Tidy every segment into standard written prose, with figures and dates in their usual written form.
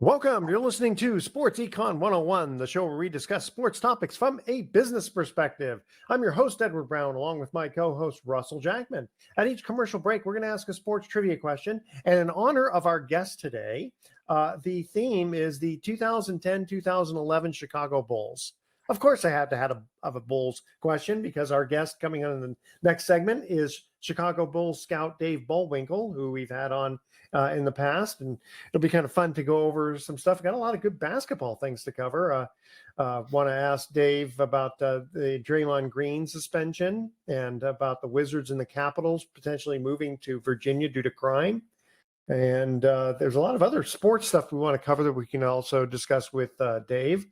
Welcome. You're listening to Sports Econ 101, the show where we discuss sports topics from a business perspective. I'm your host, Edward Brown, along with my co-host, Russell Jackman. At each commercial break, we're going to ask a sports trivia question. And in honor of our guest today, the theme is the 2010-2011 Chicago Bulls. Of course, I had to have a Bulls question because our guest coming on in the next segment is Chicago Bulls scout Dave Bollwinkel, who we've had on in the past, and it'll be kind of fun to go over some stuff. Got a lot of good basketball things to cover. Want to ask Dave about the Draymond Green suspension and about the Wizards and the Capitals potentially moving to Virginia due to crime. And there's a lot of other sports stuff we want to cover that we can also discuss with Dave.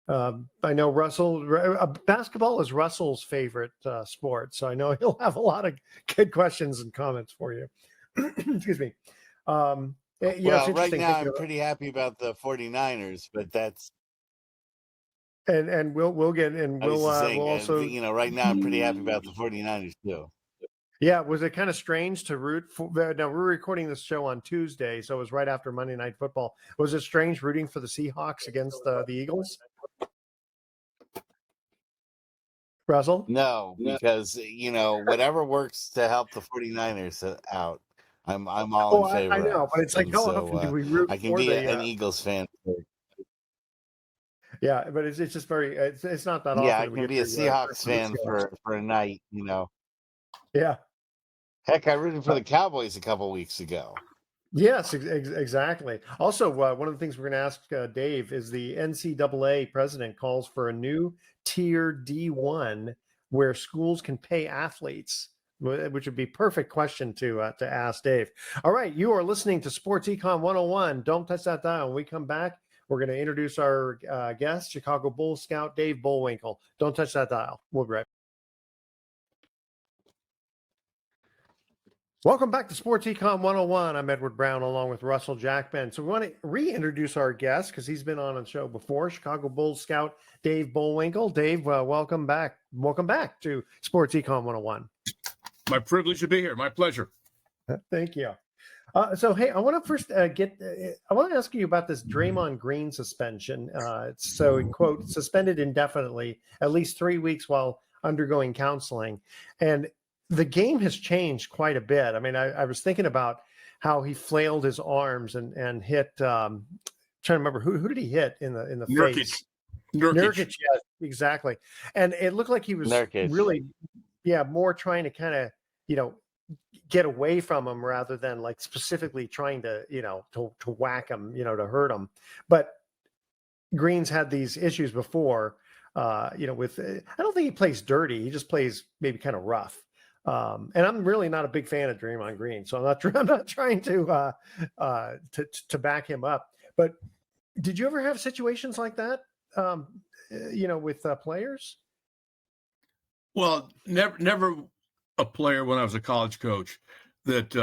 I know Russell, basketball is Russell's favorite sport, so I know he'll have a lot of good questions and comments for you. Excuse me. Well, right now I'm pretty happy about the 49ers, but that's and we'll get and we'll also right now I'm pretty happy about the 49ers too. Yeah, was it kind of strange to root for? Now we're recording this show on Tuesday, so it was right after Monday Night Football. Was it strange rooting for the Seahawks against the Eagles? Russell? No, because whatever works to help the 49ers out. I'm all in favor. I know, but it's like how often do we root? I can be an Eagles fan. Yeah, but it's just very. It's not that often. Yeah, I can be a Seahawks fan for a night. Yeah. Heck, I rooted for the Cowboys a couple weeks ago. Yes, exactly. Also, one of the things we're going to ask Dave is the NCAA president calls for a new tier D1 where schools can pay athletes, which would be perfect question to ask Dave. All right, you are listening to Sports Econ 101. Don't touch that dial. When we come back, we're going to introduce our guest, Chicago Bulls scout Dave Bollwinkel. Don't touch that dial. We'll be right back. Welcome back to Sports Econ 101. I'm Edward Brown along with Russell Jackman. So we want to reintroduce our guest because he's been on the show before, Chicago Bulls scout Dave Bollwinkel. Dave, welcome back. Welcome back to Sports Econ 101. My privilege to be here. My pleasure. Thank you. So, hey, I want to first I want to ask you about this Draymond Green suspension. So, quote, suspended indefinitely, at least 3 weeks while undergoing counseling. And the game has changed quite a bit. I mean, I was thinking about how he flailed his arms and hit. Trying to remember who did he hit in the face? Nurkic, yes, exactly. And it looked like he was really, more trying to kind of, get away from him rather than like specifically trying to, to whack him, to hurt him. But Green's had these issues before, with. I don't think he plays dirty. He just plays maybe kind of rough. And I'm really not a big fan of Draymond Green, so I'm not trying to back him up. But did you ever have situations like that, with players? Well, never a player when I was a college coach that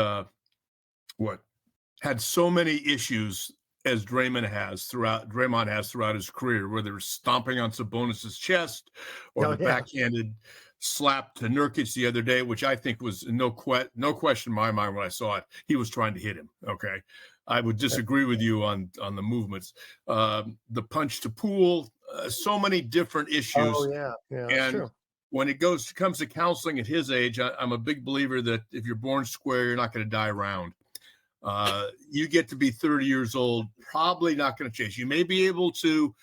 had so many issues as Draymond has throughout his career, whether it's stomping on Sabonis's chest or backhanded slap to Nurkic the other day, which I think was no question in my mind when I saw it. He was trying to hit him. Okay, I would disagree with you on the movements. The punch to Poole, so many different issues. Oh yeah, that's true. When it comes to counseling at his age, I'm a big believer that if you're born square, you're not going to die round. You get to be 30 years old, probably not going to change. You may be able to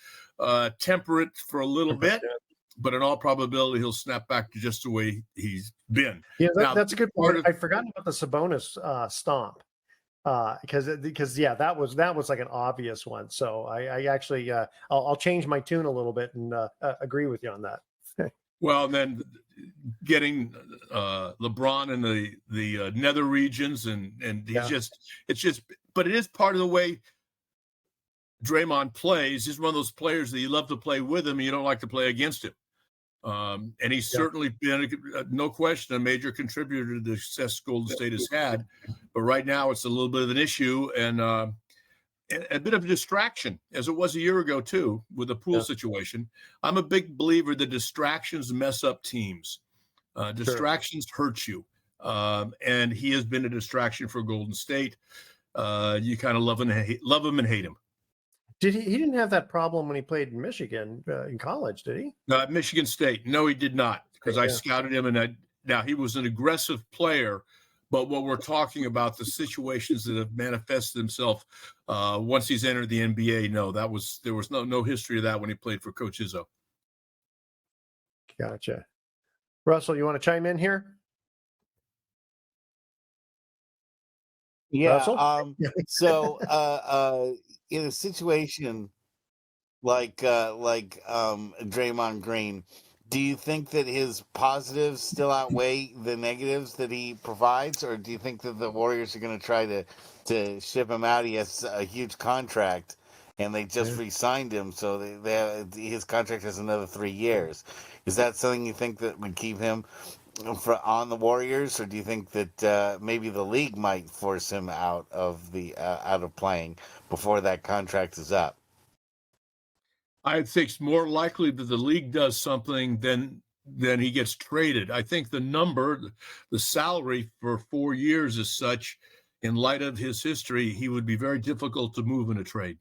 temper it for a little bit, but in all probability, he'll snap back to just the way he's been. Yeah, that's a good point. I'd forgotten about the Sabonis stomp because that was like an obvious one. So I actually I'll change my tune a little bit and agree with you on that. Well, and then getting LeBron in the nether regions and but it is part of the way Draymond plays. He's one of those players that you love to play with him and you don't like to play against him. And he's certainly been, no question, a major contributor to the success Golden State has had. But right now it's a little bit of an issue and a bit of a distraction, as it was a year ago, too, with the Poole situation. I'm a big believer that distractions mess up teams. Distractions hurt you. And he has been a distraction for Golden State. You kind of love him and hate him. Did he didn't have that problem when he played in Michigan in college, did he? Michigan State. No, he did not, because I scouted him, and now he was an aggressive player. But what we're talking about, the situations that have manifested themselves once he's entered the NBA, no, there was no history of that when he played for Coach Izzo. Gotcha. Russell, you want to chime in here? Yeah. Russell? So in a situation like Draymond Green, do you think that his positives still outweigh the negatives that he provides, or do you think that the Warriors are going to try to ship him out? He has a huge contract, and they just re-signed him, so his contract has another 3 years. Is that something you think that would keep him on the Warriors, or do you think that maybe the league might force him out of playing before that contract is up? I think it's more likely that the league does something than he gets traded. I think the salary for 4 years is such, in light of his history, he would be very difficult to move in a trade.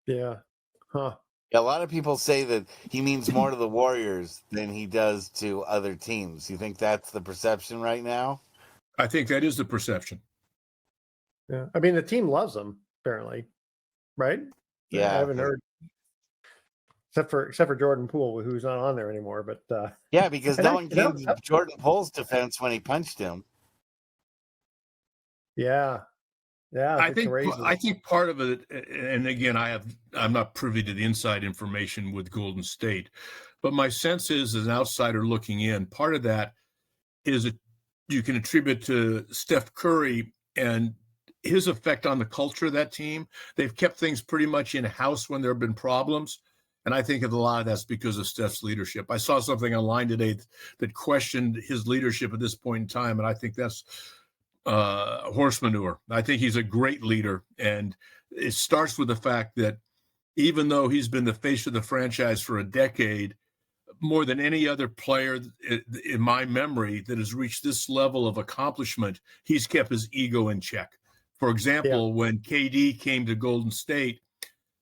Yeah. Huh. A lot of people say that he means more to the Warriors than he does to other teams. You think that's the perception right now? I think that is the perception. Yeah. I mean, the team loves him, apparently. Right? Yeah. I haven't heard, except for Jordan Poole, who's not on there anymore. But yeah, because no one came to Jordan Poole's defense when he punched him. Yeah. I think part of it, and again, I'm not privy to the inside information with Golden State, but my sense is, as an outsider looking in, part of that is you can attribute to Steph Curry and his effect on the culture of that team. They've kept things pretty much in-house when there have been problems, and I think a lot of that's because of Steph's leadership. I saw something online today that questioned his leadership at this point in time, and I think that's horse manure. I think he's a great leader, and it starts with the fact that even though he's been the face of the franchise for a decade, more than any other player in my memory that has reached this level of accomplishment, he's kept his ego in check. For example, when KD came to Golden State,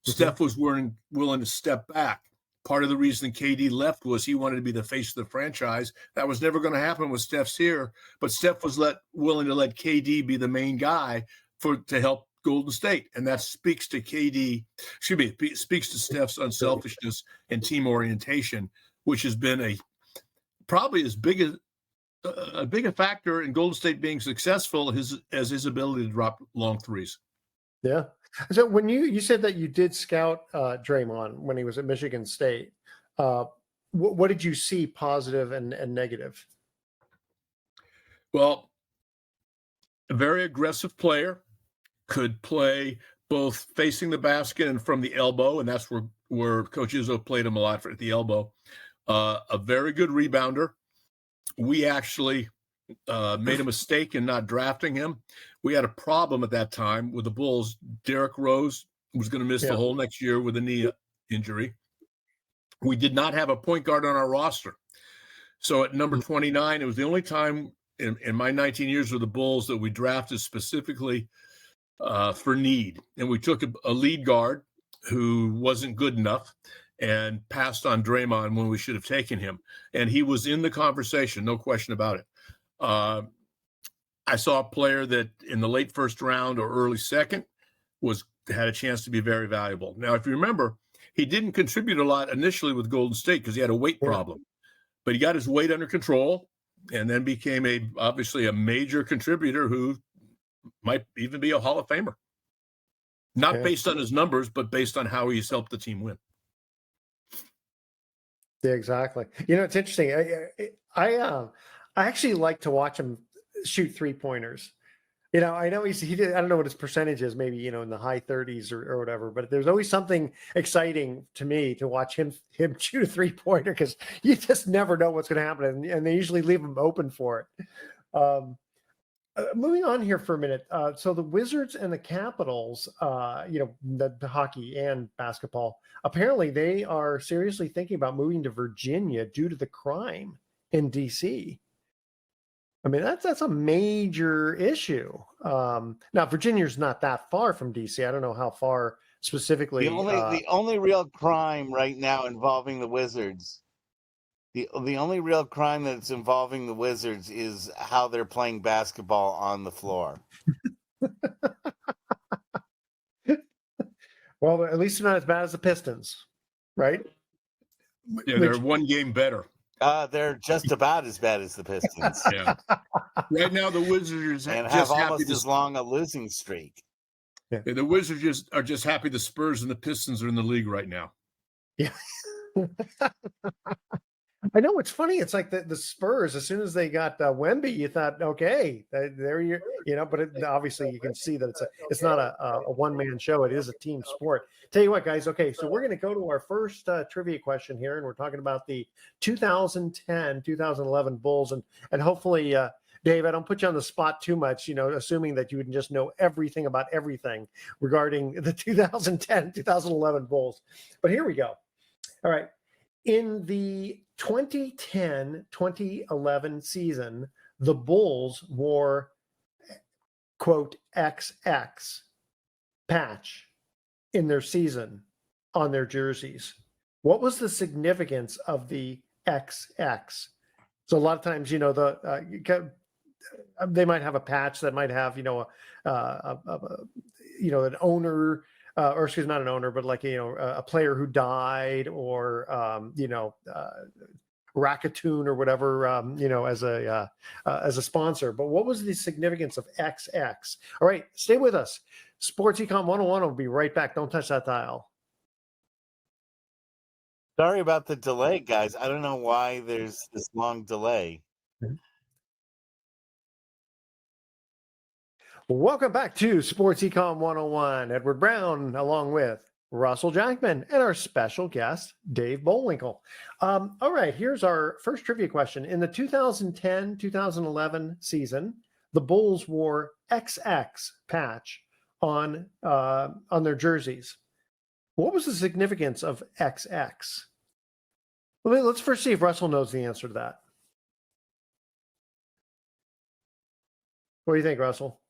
Steph was willing to step back. Part of the reason KD left was he wanted to be the face of the franchise. That was never going to happen with Steph's here, but Steph was willing to let KD be the main guy to help Golden State, and that speaks to speaks to Steph's unselfishness and team orientation, which has been probably as big a factor in Golden State being successful as his ability to drop long threes. Yeah. So when you said that you did scout Draymond when he was at Michigan State, what did you see positive and negative? Well, a very aggressive player, could play both facing the basket and from the elbow, and that's where Coach Izzo played him a lot at the elbow. A very good rebounder. We actually made a mistake in not drafting him. We had a problem at that time with the Bulls. Derrick Rose was going to miss the whole next year with a knee injury. We did not have a point guard on our roster. So at number 29, it was the only time in my 19 years with the Bulls that we drafted specifically for need. And we took a lead guard who wasn't good enough and passed on Draymond when we should have taken him. And he was in the conversation, no question about it. I saw a player that in the late first round or early second had a chance to be very valuable. Now, if you remember, he didn't contribute a lot initially with Golden State because he had a weight problem, but he got his weight under control and then became obviously a major contributor who might even be a Hall of Famer. Not based on his numbers, but based on how he's helped the team win. Yeah, exactly. It's interesting. I actually like to watch him shoot 3-pointers. I know he did, I don't know what his percentage is, maybe, in the high 30s or whatever, but there's always something exciting to me to watch him shoot a 3-pointer because you just never know what's going to happen. And they usually leave him open for it. Moving on here for a minute. So the Wizards and the Capitals, the hockey and basketball, apparently they are seriously thinking about moving to Virginia due to the crime in DC. I mean, that's a major issue. Now, Virginia's not that far from DC. I don't know how far specifically. The only real crime right now involving the Wizards, the only real crime that's involving the Wizards is how they're playing basketball on the floor. Well, at least they're not as bad as the Pistons, right? Yeah, they're one game better. They're just about as bad as the Pistons. Yeah. Right now, the Wizards and just have almost as long a losing streak. Yeah, the Wizards are just happy the Spurs and the Pistons are in the league right now. Yeah. I know it's funny. It's like the Spurs, as soon as they got Wemby, you thought, okay, there but obviously you can see that it's not a one-man show. It is a team sport. Tell you what, guys. Okay, so we're going to go to our first trivia question here, and we're talking about the 2010-2011 Bulls, and hopefully, Dave, I don't put you on the spot too much, assuming that you would just know everything about everything regarding the 2010-2011 Bulls. But here we go. All right. In the 2010-2011 season, the Bulls wore, quote, XX patch in their season on their jerseys. What was the significance of the XX? So a lot of times, they might have a patch that might have, an owner, or excuse me, not an owner, but like, a player who died, or, Raccoon or whatever, as a sponsor. But what was the significance of XX? All right, stay with us. Sports Econ 101 will be right back. Don't touch that dial. Sorry about the delay, guys. I don't know why there's this long delay. Welcome back to Sports Econ 101. Edward Brown, along with Russell Jackman, and our special guest, Dave Bollwinkel. All right, here's our first trivia question. In the 2010-2011 season, the Bulls wore XX patch on their jerseys. What was the significance of XX? Let's first see if Russell knows the answer to that. What do you think, Russell?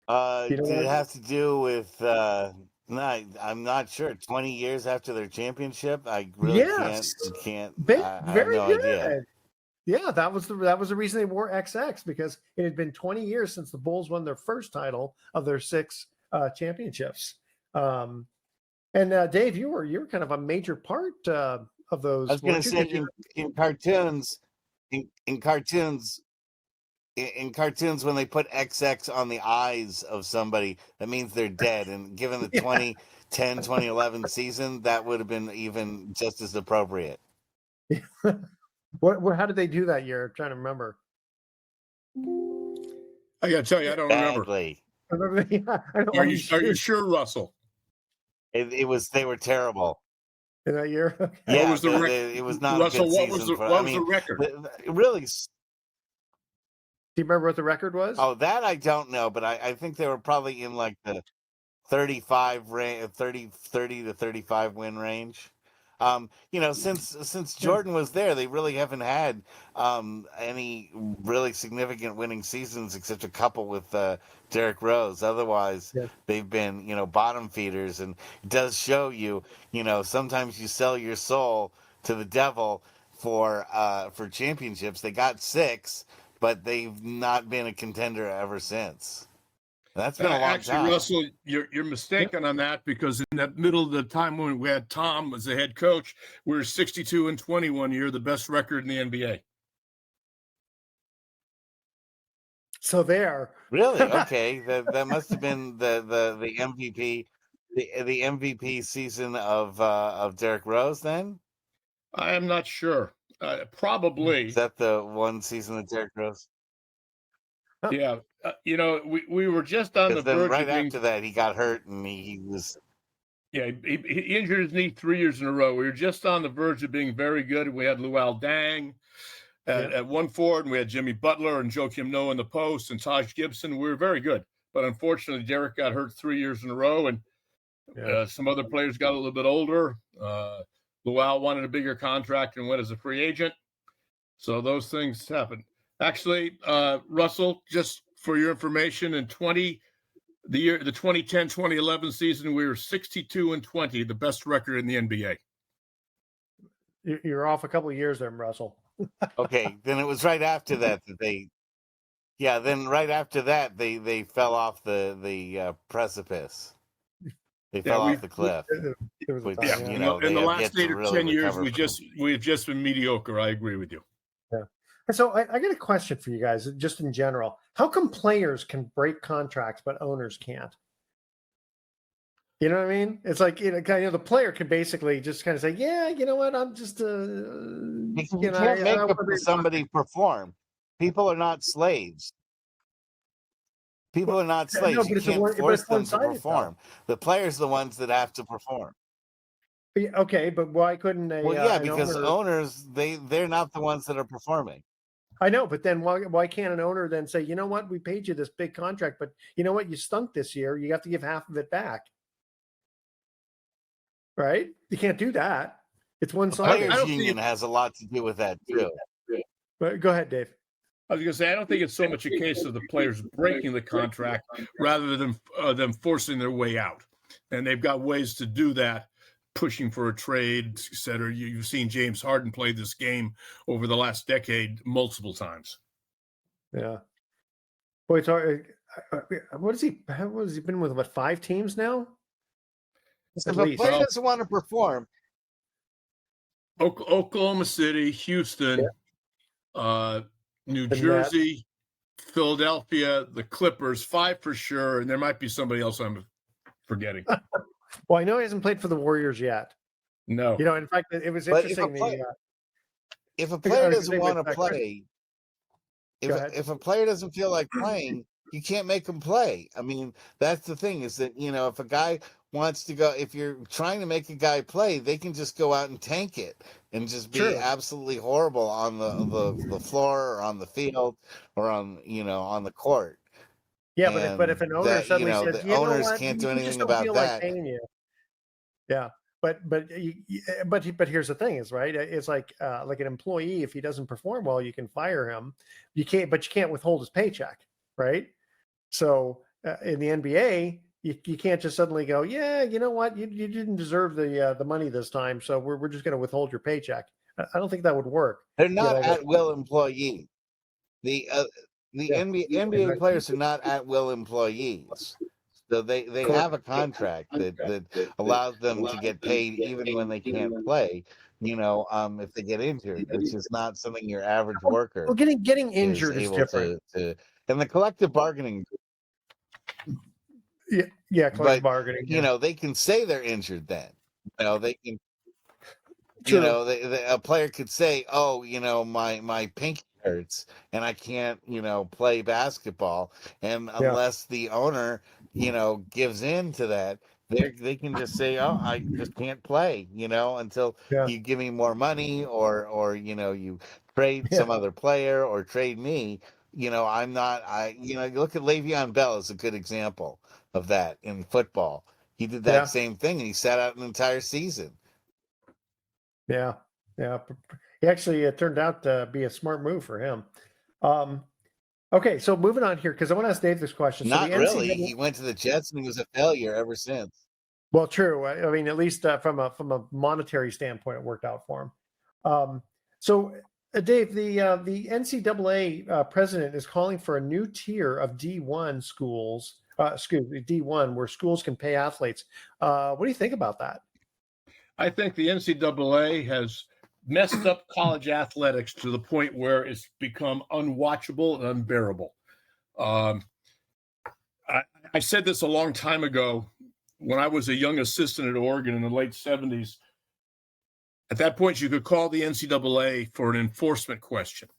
Did it have to do with no, I'm not sure. 20 years after their championship? I really can't. I have no idea. Yeah, that was the reason they wore XX, because it had been 20 years since the Bulls won their first title of their 6 championships. And Dave, you were kind of a major part of those. I was going to say in cartoons, when they put XX on the eyes of somebody, that means they're dead. And given the 2010-2011 season, that would have been even just as appropriate. How did they do that year? I'm trying to remember. I got to tell you, I don't remember. Are you sure, Russell? They were terrible. In that year? Okay. Yeah, what was the record? It was not Russell, a good season. What was the record? Really. Do you remember what the record was? Oh, that I don't know, but I think they were probably in like the 30 to 35 win range. Since Jordan was there, they really haven't had any really significant winning seasons except a couple with Derrick Rose. Otherwise, they've been, bottom feeders, and it does show you, sometimes you sell your soul to the devil for championships. They got 6, but they've not been a contender ever since. That's been a long time. Russell, you're mistaken on that, because in that middle of the time when we had Tom as the head coach, we were 62-20 one year, the best record in the NBA. So there. Really? Okay. that must have been the MVP, the MVP season of Derrick Rose then? I am not sure. Probably. Is that the one season of Derrick Rose? Yeah. We were just on the verge. Right after that, he got hurt, and he was. Yeah, he injured his knee 3 years in a row. We were just on the verge of being very good. We had Luol Deng at one forward, and we had Jimmy Butler and Joakim Noah in the post, and Taj Gibson. We were very good. But unfortunately, Derek got hurt 3 years in a row, and some other players got a little bit older. Luol wanted a bigger contract and went as a free agent. So those things happened. Actually, Russell, just for your information, in the 2010-2011 season, we were 62-20, the best record in the NBA. You're off a couple of years there, Russell. Okay, then it was right after that they. Yeah, then right after that they fell off the precipice. They fell off the cliff. There was a Which, time, Yeah, you know, in they the have yet last to 8 or really 10 years, recover from. we've just been mediocre. I agree with you. Yeah. And so I got a question for you guys, just in general. How come players can break contracts, but owners can't? You know what I mean? It's like, the player can basically just kind of say, yeah, you know what? I'm just, Because you can't make somebody perform. People are not slaves. People are not slaves. No, but You can't force them to perform. The players are the ones that have to perform. Okay, but why couldn't because owners, they're not the ones that are performing. I know, but then why can't an owner then say, you know what, we paid you this big contract, but you know what, you stunk this year. You have to give half of it back. Right? You can't do that. It's one-sided. Players union has a lot to do with that too. But go ahead, Dave. I was going to say, I don't think it's so much a case of the players breaking the contract rather than them forcing their way out. And they've got ways to do that, pushing for a trade, et cetera. You've seen James Harden play this game over the last decade multiple times. Yeah. Boy, it's hard. What has he been with? What, 5 teams now? If a player doesn't want to perform, Oklahoma City, Houston, New Jersey, Philadelphia, the Clippers, 5 for sure, and there might be somebody else I'm forgetting. Well, I know he hasn't played for the Warriors yet. No. In fact, it was interesting. If a player doesn't want to play, if a player doesn't feel like playing, you can't make him play. I mean, that's the thing is that, if a guy wants to go, if you're trying to make a guy play, they can just go out and tank it and just be absolutely horrible on the floor or on the field or on the court. Yeah, but if an owner suddenly says, the owners can't do anything about that. Yeah, but here's the thing: is right. It's like an employee. If he doesn't perform well, you can fire him. You can't withhold his paycheck, right? So in the NBA, you can't just suddenly go, yeah, you know what, you didn't deserve the money this time, so we're just going to withhold your paycheck. I don't think that would work. They're not at-will employees. The NBA players are not at-will employees. So they have a contract that allows them to get paid even when they can't play. If they get injured, which is not something your average worker. Well, getting injured is different. And the collective bargaining. Yeah, collective bargaining. They can say they're injured. Then, they can. True. A player could say, "Oh, my pinky hurts and I can't, play basketball." And unless the owner, gives in to that, they can just say, "Oh, I just can't play," until you give me more money or you trade some other player or trade me. I'm not. You look at Le'Veon Bell as a good example of that in football. He did that same thing and he sat out an entire season. Yeah. He actually it turned out to be a smart move for him. Okay, so moving on here because I want to ask Dave this question. Not really. He went to the Jets and he was a failure ever since. Well, true. I mean, at least from a monetary standpoint, it worked out for him. So, Dave, the NCAA president is calling for a new tier of D1 schools. D1 where schools can pay athletes. What do you think about that? I think the NCAA has messed up college athletics to the point where it's become unwatchable and unbearable. I said this a long time ago when I was a young assistant at Oregon in the late 70s. At that point, you could call the NCAA for an enforcement question.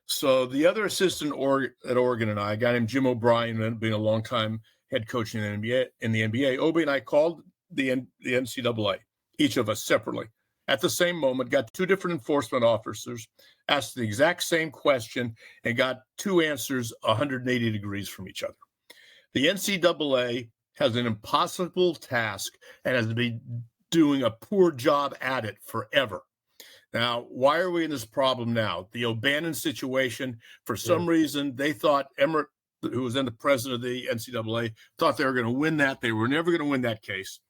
So the other assistant at Oregon and I, a guy named Jim O'Brien, being a long-time head coach in the NBA, Obi and I called the NCAA, each of us separately, at the same moment, got 2 different enforcement officers, asked the exact same question, and got 2 answers 180 degrees from each other. The NCAA has an impossible task and has been doing a poor job at it forever. Now, why are we in this problem now? The O'Bannon situation, for some reason, they thought Emmert, who was then the president of the NCAA, thought they were going to win that. They were never going to win that case.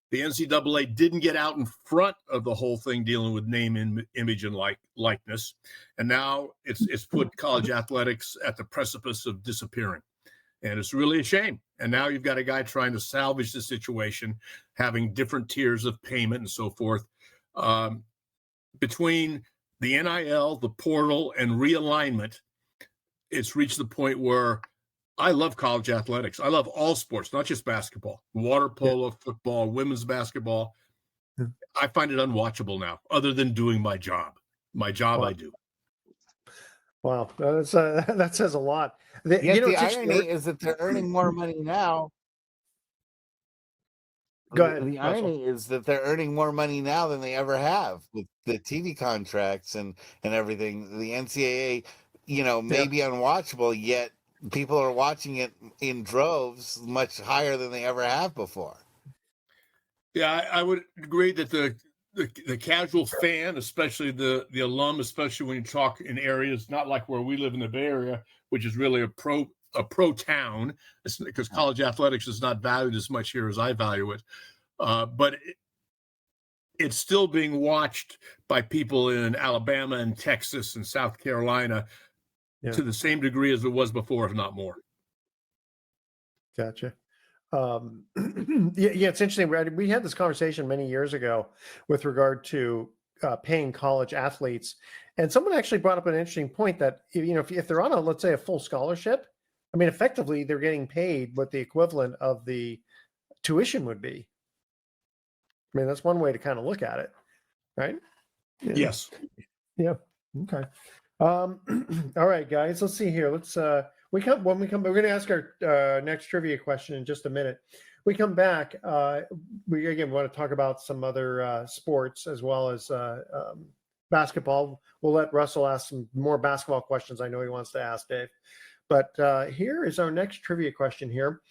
The NCAA didn't get out in front of the whole thing dealing with name, image, and likeness. And now it's put college athletics at the precipice of disappearing. And it's really a shame. And now you've got a guy trying to salvage the situation, having different tiers of payment and so forth. Between the NIL, the portal, and realignment, it's reached the point where I love college athletics. I love all sports, not just basketball, water polo, football, women's basketball. I find it unwatchable now, other than doing my job. My job, Wow. I do. Wow, that says a lot. The irony is that they're earning more money now. Go ahead. The irony is that they're earning more money now than they ever have with the TV contracts and everything. The NCAA, may be unwatchable, yet people are watching it in droves much higher than they ever have before. Yeah, I would agree that the casual fan, especially the alum, especially when you talk in areas not like where we live in the Bay Area, which is really a pro town, because college athletics is not valued as much here as I value it. But it's still being watched by people in Alabama and Texas and South Carolina to the same degree as it was before, if not more. Gotcha. It's interesting. We had this conversation many years ago with regard to paying college athletes, and someone actually brought up an interesting point that if they're on let's say a full scholarship, I mean, effectively they're getting paid what the equivalent of the tuition would be. I mean, that's one way to kind of look at it, right? Yes. Yeah. Okay. All right, guys. Let's see here. Let's we're going to ask our next trivia question in just a minute. We come back. We want to talk about some other sports as well as basketball. We'll let Russell ask some more basketball questions. I know he wants to ask Dave. But here is our next trivia question here.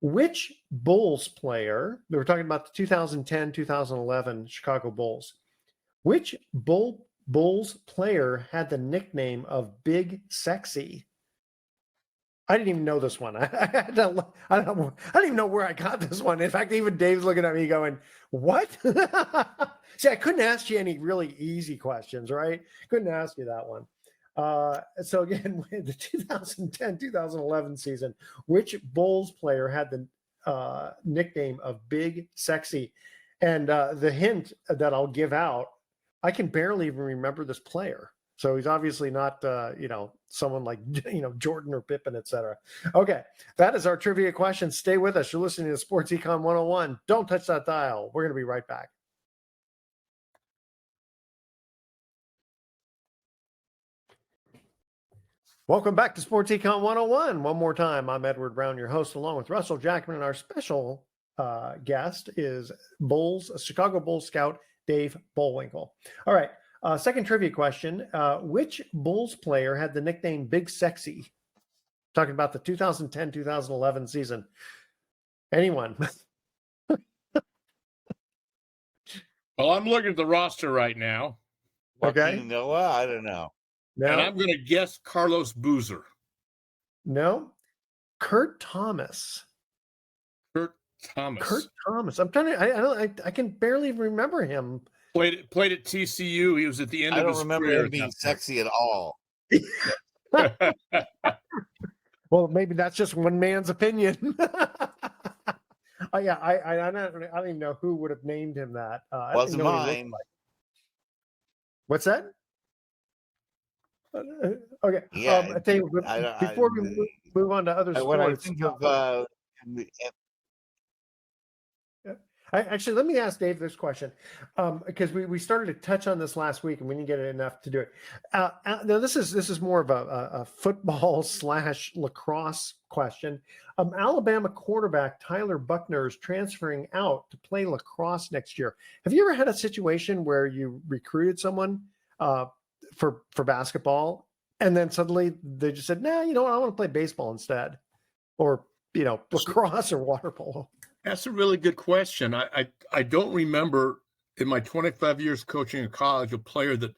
Which Bulls player, we were talking about the 2010-2011 Chicago Bulls, which Bulls player had the nickname of Big Sexy? I didn't even know this one. I don't even know where I got this one. In fact, even Dave's looking at me going, what? See, I couldn't ask you any really easy questions, right? Couldn't ask you that one. So again, the 2010-2011 season, which Bulls player had the nickname of Big Sexy? And the hint that I'll give out, I can barely even remember this player. So he's obviously not, someone like, Jordan or Pippen, etc. Okay, that is our trivia question. Stay with us. You're listening to Sports Econ 101. Don't touch that dial. We're going to be right back. Welcome back to Sports Econ 101. One more time, I'm Edward Brown, your host, along with Russell Jackman, and our special guest is Chicago Bulls scout Dave Bollwinkel. All right, second trivia question. Which Bulls player had the nickname Big Sexy? Talking about the 2010-2011 season. Anyone? Well, I'm looking at the roster right now. Okay. Noah, I don't know. No. And I'm going to guess Carlos Boozer. No. Kurt Thomas. Kurt Thomas. I'm trying to. I can barely remember him. Played at TCU. He was at the end of his career. I don't remember him being sexy at all. Well, maybe that's just one man's opinion. Oh yeah, I don't even know who would have named him that. Wasn't mine. Like. What's that? Okay. Yeah. I tell you, before we move on to other sports, when I think of actually, let me ask Dave this question, because we started to touch on this last week and we didn't get enough to do it. Now this is more of a football / lacrosse question. Alabama quarterback Tyler Buckner is transferring out to play lacrosse next year. Have you ever had a situation where you recruited someone for basketball and then suddenly they just said, "Nah, you know what? I want to play baseball instead," or lacrosse or water polo? That's a really good question. I don't remember in my 25 years coaching in college, a player that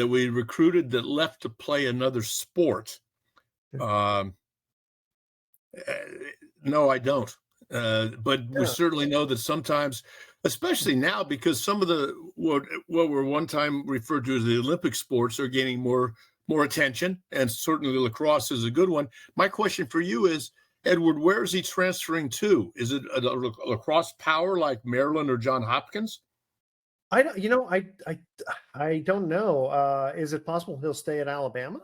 we recruited that left to play another sport. No, I don't. But we certainly know that sometimes, especially now, because some of the what were one time referred to as the Olympic sports are gaining more attention, and certainly lacrosse is a good one. My question for you is, Edward, where is he transferring to? Is it a lacrosse power like Maryland or Johns Hopkins? I don't, I don't know. Is it possible he'll stay at Alabama?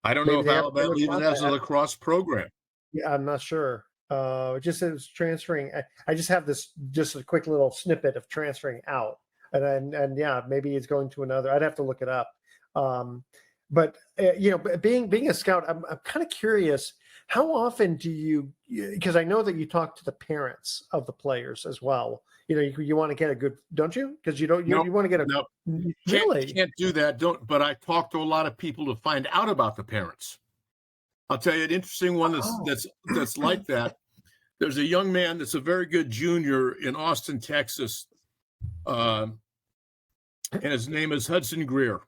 I don't know if Alabama even has a lacrosse program. Yeah, I'm not sure. It just says transferring. I just have just a quick little snippet of transferring out, and yeah, maybe he's going to another. I'd have to look it up. But being a scout, I'm kind of curious. How often do you? Because I know that you talk to the parents of the players as well. You want to get a good, don't you? Because you want to get a no. Really can't do that. But I talk to a lot of people to find out about the parents. I'll tell you an interesting one that's like that. There's a young man that's a very good junior in Austin, Texas, and his name is Hudson Greer.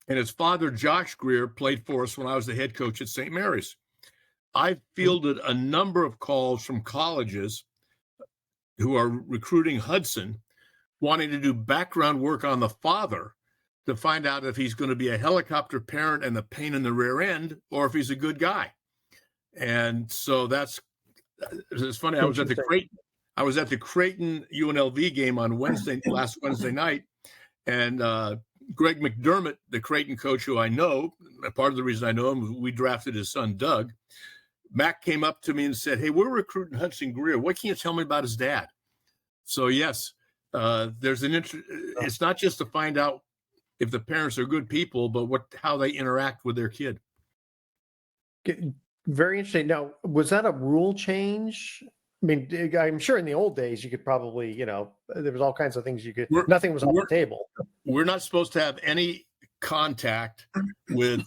And his father, Josh Greer, played for us when I was the head coach at St. Mary's. I fielded a number of calls from colleges who are recruiting Hudson, wanting to do background work on the father to find out if he's going to be a helicopter parent and the pain in the rear end, or if he's a good guy. And so it's funny. I was at the Creighton UNLV game on last Wednesday night, and Greg McDermott, the Creighton coach who I know, part of the reason I know him, we drafted his son Doug. Mac came up to me and said, "Hey, we're recruiting Hudson Greer. What can you tell me about his dad?" So yes, there's an interest. It's not just to find out if the parents are good people, but how they interact with their kid. Very interesting. Now, was that a rule change? I mean, I'm sure in the old days you could probably, there was all kinds of things nothing was on the table. We're not supposed to have any contact with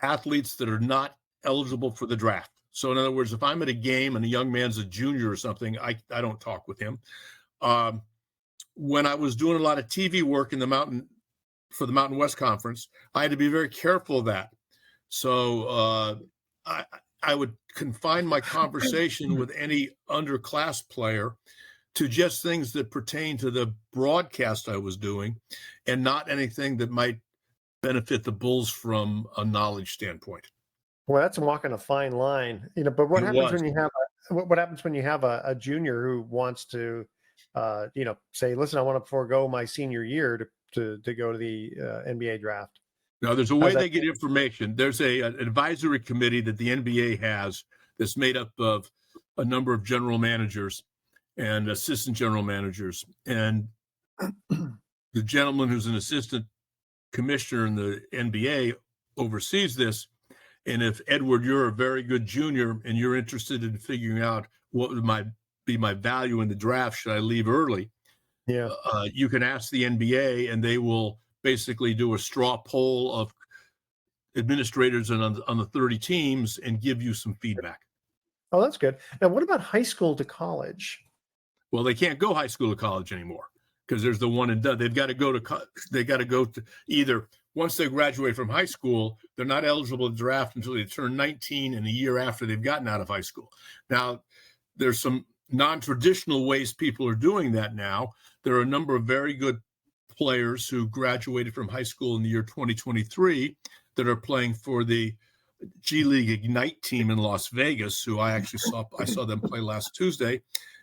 athletes that are not eligible for the draft. So in other words, if I'm at a game and a young man's a junior or something, I don't talk with him. When I was doing a lot of TV work for the Mountain West Conference, I had to be very careful of that. So I would confine my conversation with any underclass player to just things that pertain to the broadcast I was doing, and not anything that might benefit the Bulls from a knowledge standpoint. Well, that's walking a fine line, But what happens when you have what happens when you have a junior who wants to, say, "Listen, I want to forego my senior year to go to the NBA draft"? Now, there's a way they get information. There's an advisory committee that the NBA has that's made up of a number of general managers and assistant general managers. And the gentleman who's an assistant commissioner in the NBA oversees this. And if, Edward, you're a very good junior and you're interested in figuring out what would be my value in the draft, should I leave early? Yeah, you can ask the NBA, and they will basically do a straw poll of administrators and on the 30 teams and give you some feedback. Oh, that's good. Now, what about high school to college? Well, they can't go high school to college anymore because there's the one and done. They've got to go to either once they graduate from high school, they're not eligible to draft until they turn 19 and a year after they've gotten out of high school. Now, there's some non-traditional ways people are doing that now. There are a number of very good players who graduated from high school in the year 2023 that are playing for the G League Ignite team in Las Vegas, who I saw them play last Tuesday.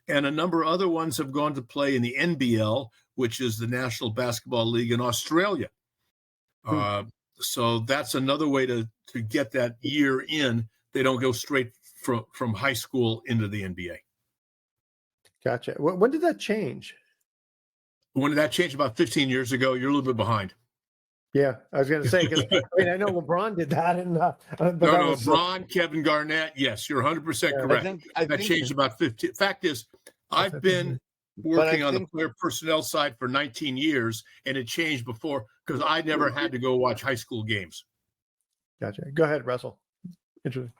And a number of other ones have gone to play in the NBL, which is the National Basketball League in Australia. So that's another way to get that year in. They don't go straight from high school into the NBA. Gotcha. When did that change? When did that change? About 15 years ago. You're a little bit behind. Yeah, I was going to say, because I know LeBron did that. LeBron, Kevin Garnett. Yes, you're 100% correct. I think changed about 15. Fact is, I've been working on the player personnel side for 19 years, and it changed before because I never had to go watch high school games. Gotcha. Go ahead, Russell. Interesting.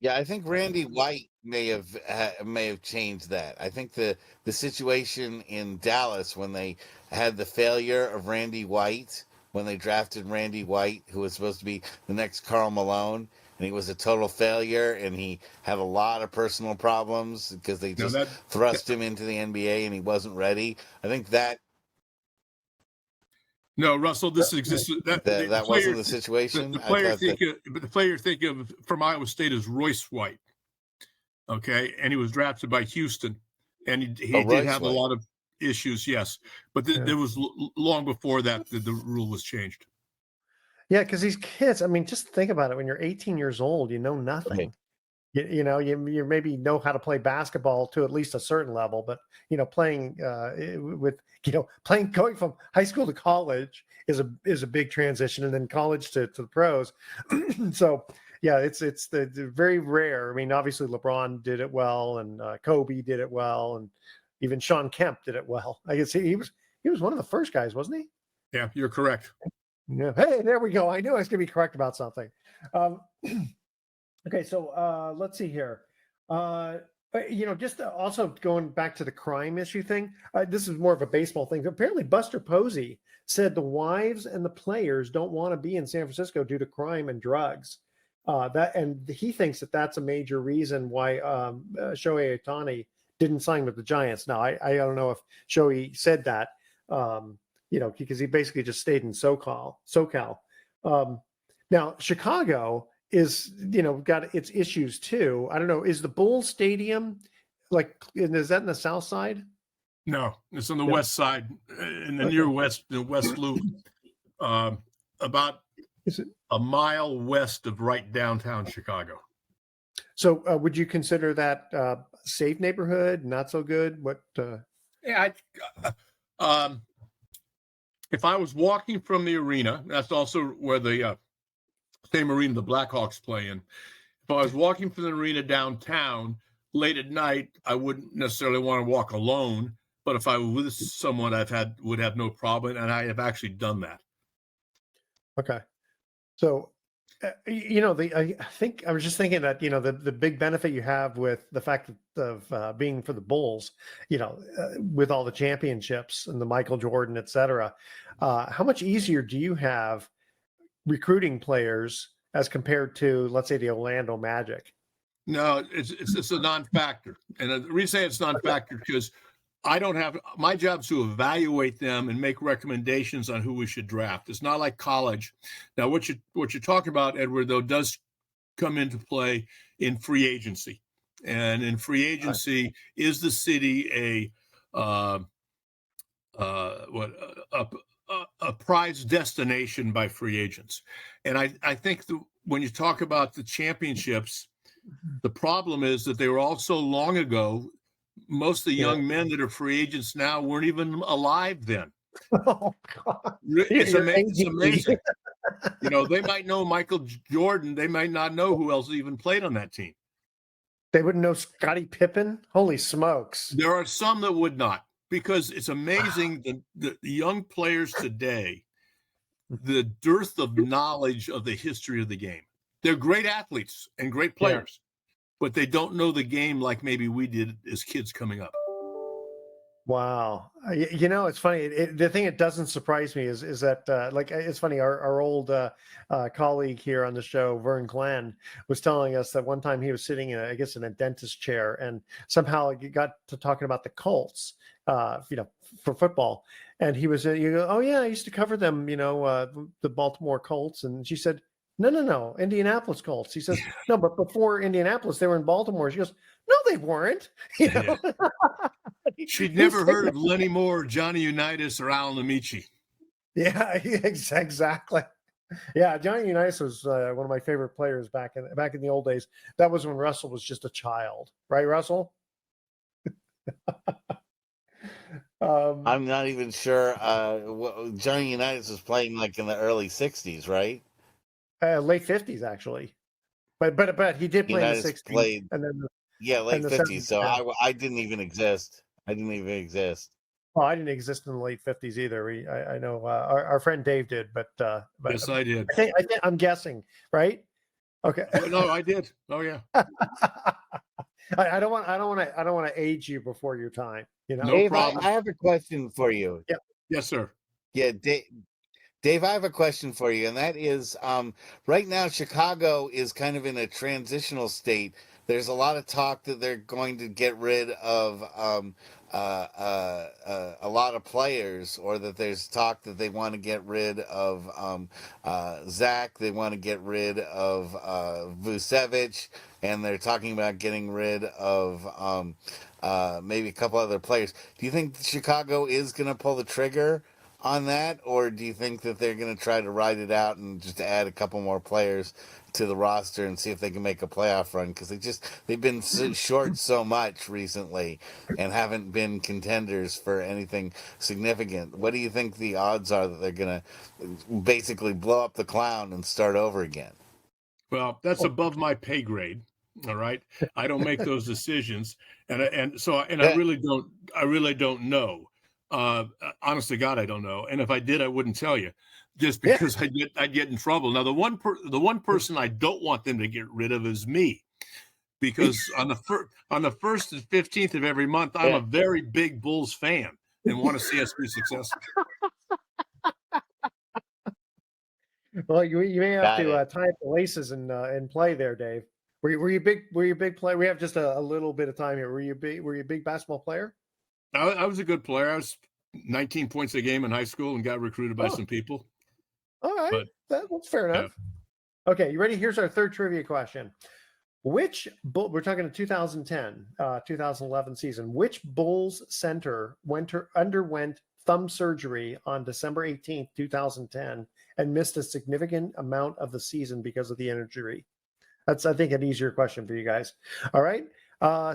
Yeah, I think Randy White may have changed that. I think the situation in Dallas when they had the failure of Randy White, when they drafted Randy White, who was supposed to be the next Karl Malone, and he was a total failure, and he had a lot of personal problems because they just thrust him into the NBA and he wasn't ready. I think that. No, Russell, this exists. That wasn't the situation. The player think of from Iowa State is Royce White. Okay, and he was drafted by Houston, and he did have a lot of issues. Yes, but there was long before that the rule was changed. Yeah, because these kids, I mean, just think about it. When you're 18 years old, you know nothing. Okay. You maybe know how to play basketball to at least a certain level, but playing going from high school to college is a big transition, and then college to the pros. So yeah, it's the very rare. I mean, obviously LeBron did it well, and Kobe did it well, and even Sean Kemp did it well. I guess he was one of the first guys, wasn't he? Yeah, you're correct. Yeah. Hey, there we go. I knew I was going to be correct about something. Okay, so let's see here. Just also going back to the crime issue thing. This is more of a baseball thing. Apparently, Buster Posey said the wives and the players don't want to be in San Francisco due to crime and drugs. And he thinks that that's a major reason why Shohei Ohtani didn't sign with the Giants. Now, I don't know if Shohei said that. Because he basically just stayed in SoCal. Now, Chicago is, got its issues too. I don't know. Is the Bulls Stadium is that in the South Side? No, it's on the west side, in the near west, the West Loop, about a mile west of right downtown Chicago. So, would you consider that safe neighborhood? Not so good? What? Yeah, if I was walking from the arena, that's also where the same arena the Blackhawks play in. If I was walking from the arena downtown late at night, I wouldn't necessarily want to walk alone. But if I was with someone, would have no problem, and I have actually done that. Okay, so I think I was just thinking that the big benefit you have with the fact of being for the Bulls, with all the championships and the Michael Jordan, et cetera, how much easier do you have recruiting players as compared to, let's say, the Orlando Magic? No, it's a non-factor, and the reason I say it's non-factor because I don't have my job is to evaluate them and make recommendations on who we should draft. It's not like college. Now, what you're talking about, Edward, though, does come into play in free agency, and in free agency, is the city a prized destination by free agents? And I think when you talk about the championships, the problem is that they were all so long ago. Most of the young men that are free agents now weren't even alive then. Oh, God. It's amazing. They might know Michael Jordan. They might not know who else even played on that team. They wouldn't know Scottie Pippen? Holy smokes. There are some that would not, because it's amazing the young players today, the dearth of knowledge of the history of the game. They're great athletes and great players. But they don't know the game like maybe we did as kids coming up. Wow. It's funny. The thing that doesn't surprise me is that, it's funny, our old colleague here on the show, Vern Glenn, was telling us that one time he was sitting in a dentist chair, and somehow he got to talking about the Colts, for football. And he was, oh yeah, I used to cover them, the Baltimore Colts. And she said, No, Indianapolis Colts. He says, no, but before Indianapolis, they were in Baltimore. She goes, no, they weren't. She'd never heard of Lenny Moore, Johnny Unitas, or Alan Amici. Yeah, exactly. Yeah, Johnny Unitas was one of my favorite players back in the old days. That was when Russell was just a child, right, Russell? I'm not even sure. Johnny Unitas was playing in the early '60s, right? Late 50s, actually, but he did play in the 60s. And then late 50s. So I didn't even exist. I didn't even exist. Well, I didn't exist in the late 50s either. I know our friend Dave did, but yes, I did. I'm guessing, right? Okay. No, I did. Oh yeah. I don't want to age you before your time. No Dave, problem. I have a question for you. Yeah. Yes, sir. Yeah, Dave, I have a question for you, and that is, right now Chicago is kind of in a transitional state. There's a lot of talk that they're going to get rid of a lot of players, or that there's talk that they want to get rid of Zach. They want to get rid of Vucevic, and they're talking about getting rid of maybe a couple other players. Do you think Chicago is going to pull the trigger on that, or do you think that they're going to try to ride it out and just add a couple more players to the roster and see if they can make a playoff run? Because they've been short so much recently and haven't been contenders for anything significant. What do you think the odds are that they're going to basically blow up the clown and start over again? Well, that's above my pay grade. All right, I don't make those decisions, and I really don't know. Honest to God, I don't know. And if I did, I wouldn't tell you, just because I'd get in trouble. Now, the one person I don't want them to get rid of is me, because on the 1st and 15th of every month, I'm a very big Bulls fan and want to see us be successful. Well, you may have Got to it. tie up the laces and play there, Dave. Were you a big player? We have just a little bit of time here. Were you a big basketball player? I was a good player. I was 19 points a game in high school and got recruited by some people. All right, But that's fair enough. Yeah. Okay, you ready? Here's our third trivia question. We're talking a 2010, 2011 season. Which Bulls center underwent thumb surgery on December 18th, 2010, and missed a significant amount of the season because of the injury? That's, I think, an easier question for you guys. All right.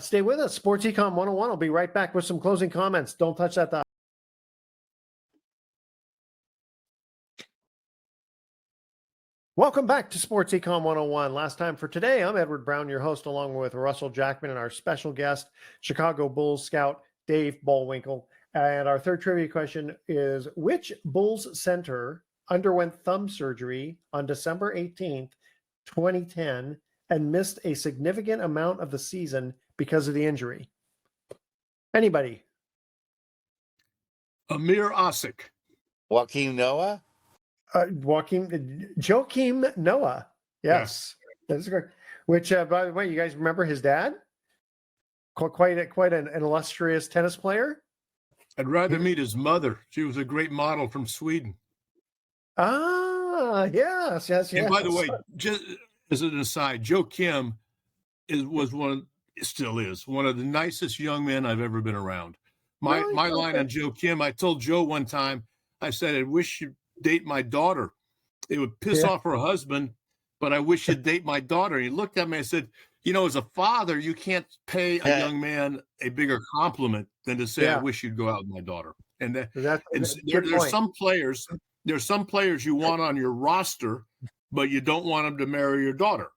Stay with us. Sports Econ 101. I'll be right back with some closing comments. Don't touch that dial. Welcome back to Sports Econ 101. Last time for today, I'm Edward Brown, your host, along with Russell Jackman and our special guest, Chicago Bulls scout Dave Bollwinkel. And our third trivia question is, which Bulls center underwent thumb surgery on December 18th, 2010, and missed a significant amount of the season because of the injury? Anybody? Amir Osik. Joakim Noah? Joakim Noah. Yes, that's correct. Which, by the way, you guys remember his dad? Quite an illustrious tennis player. I'd rather meet his mother. She was a great model from Sweden. Ah, yes. And by the way, just as an aside, Joe Kim still is one of the nicest young men I've ever been around. My line on Joe Kim, I told Joe one time, I said, I wish you'd date my daughter. It would piss off her husband, but I wish you'd date my daughter. And he looked at me and said, as a father, you can't pay a young man a bigger compliment than to say, I wish you'd go out with my daughter. And there's some players you want on your roster, but you don't want them to marry your daughter.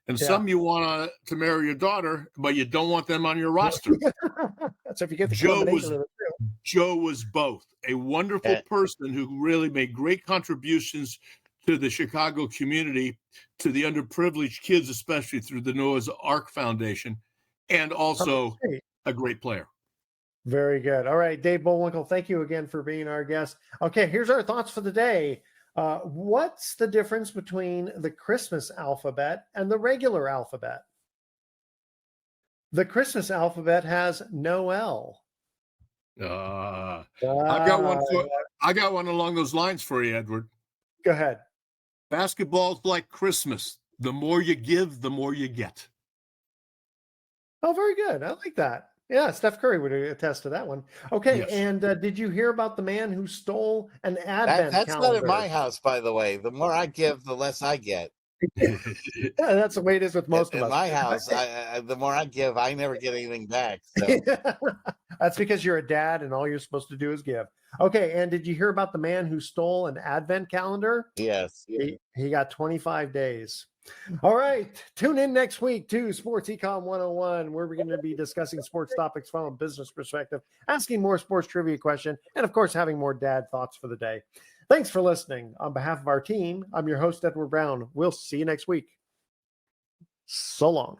And some you want to marry your daughter, but you don't want them on your roster. So if you get the Joe was both a wonderful person who really made great contributions to the Chicago community, to the underprivileged kids, especially through the Noah's Ark Foundation, and also a great player. Very good. All right, Dave Bollwinkel, thank you again for being our guest. Okay, here's our thoughts for the day. What's the difference between the Christmas alphabet and the regular alphabet? The Christmas alphabet has no L. I got one along those lines for you, Edward. Go ahead. Basketball's like Christmas. The more you give, the more you get. Oh, very good. I like that. Yeah, Steph Curry would attest to that one. Okay, yes. And did you hear about the man who stole an Advent That's calendar? not at my house, by the way. The more I give, the less I get. Yeah, that's the way it is with most of us. In my house, the more I give, I never get anything back. So. That's because you're a dad and all you're supposed to do is give. Okay, and did you hear about the man who stole an Advent calendar? Yes. He got 25 days. All right, tune in next week to Sports Econ 101, where we're going to be discussing sports topics from a business perspective, asking more sports trivia questions, and of course, having more dad thoughts for the day. Thanks for listening. On behalf of our team, I'm your host, Edward Brown. We'll see you next week. So long.